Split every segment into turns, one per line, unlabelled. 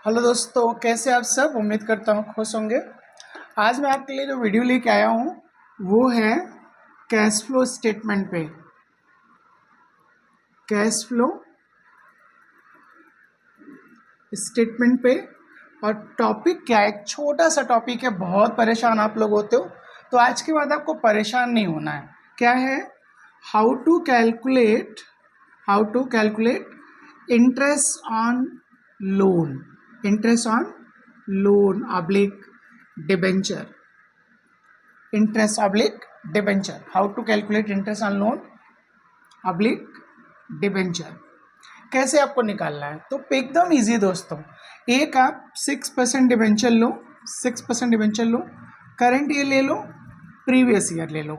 Hello दोस्तों, कैसे आप सब। उम्मीद करता हूँ खुश होंगे। आज मैं आपके लिए जो वीडियो लेके आया हूँ वो है कैश फ्लो स्टेटमेंट पे। कैश फ्लो स्टेटमेंट पे और टॉपिक क्या है, एक छोटा सा टॉपिक है। बहुत परेशान आप लोग होते हो, तो आज के बाद आपको परेशान नहीं होना है। क्या है? How to calculate interest on loan. Interest on loan oblique debenture. Interest oblique debenture. How to calculate interest on loan oblique debenture. कैसे आपको निकालना है? तो एकदम इजी दोस्तों। एक आप 6% डिबेंचर लो, 6% डिबेंचर लो, करंट ईयर ले लो, प्रीवियस ईयर ले लो।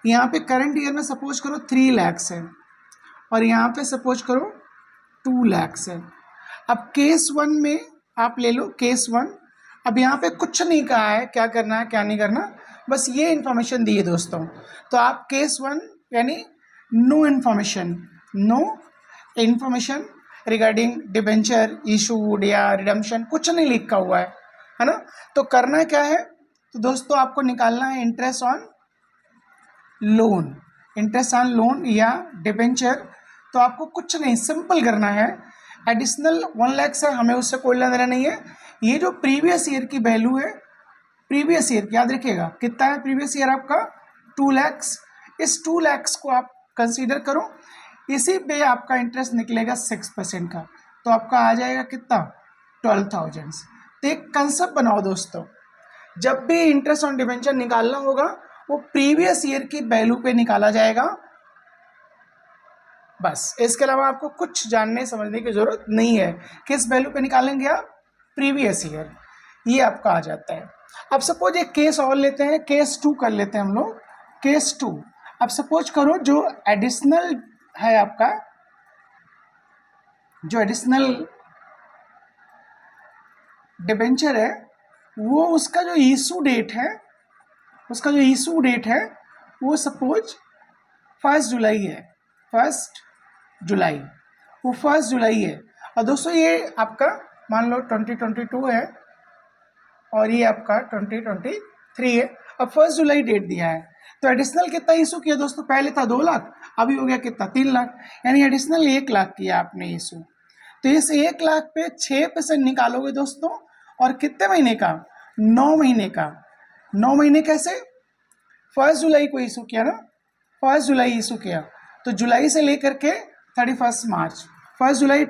यहाँ पे करंट ईयर में सपोज करो 3 लाख है और यहाँ पे सपोज करो 2 लाख है। अब केस 1 में आप ले लो केस 1। अब यहाँ पे कुछ नहीं कहा है क्या करना है क्या नहीं करना, बस ये इन्फॉर्मेशन दी है दोस्तों। तो आप केस 1 यानी no information regarding debenture issued या रिडम्पशन, कुछ नहीं लिखा हुआ है ना। तो करना क्या है? तो दोस्तों आपको निकालना है इंटरेस्ट ऑन लोन या डिबेंचर। तो आपको कुछ नहीं, सिंपल करना है। एडिशनल 1 लाख से हमें उससे कोई लेना देना नहीं है। ये जो प्रीवियस ईयर की वैल्यू है, प्रीवियस ईयर याद रखिएगा कितना है प्रीवियस ईयर आपका 2 लाख। इस 2 लाख को आप कंसीडर करो, इसी पे आपका इंटरेस्ट निकलेगा 6% का। तो आपका आ जाएगा कितना? 12,000। तो एक कंसेप्ट बनाओ दोस्तों, जब भी इंटरेस्ट ऑन डिबेंचर निकालना होगा वो प्रीवियस ईयर की वैल्यू पे निकाला जाएगा, बस। इसके अलावा आपको कुछ जानने समझने की जरूरत नहीं है। किस वैल्यू पे निकालेंगे आप? Previous year. ये आपका आ जाता है। अब सपोज एक केस और लेते हैं, केस 2 कर लेते हैं हम लोग। केस 2, अब सपोज करो जो एडिशनल है आपका, जो एडिशनल डिबेंचर है वो उसका जो इशू डेट है वो सपोज 1 जुलाई है। 1 जुलाई, वो 1 जुलाई है। और दोस्तों ये आपका मान लो 2022 है और ये आपका 2023 है। अब 1 जुलाई डेट दिया है, तो एडिशनल कितना इशू किया दोस्तों? पहले था 2 लाख, अभी हो गया कितना? 3 लाख, यानी एडिशनल 1 लाख किया आपने इशू। तो इस 1 लाख पे 6% निकालोगे दोस्तों, और कितने महीने का? 9 महीने का। 9 महीने कैसे? 1 जुलाई को इशू किया ना, 1 जुलाई इशू किया, तो जुलाई से लेकर के 31 मार्च, 1 जुलाई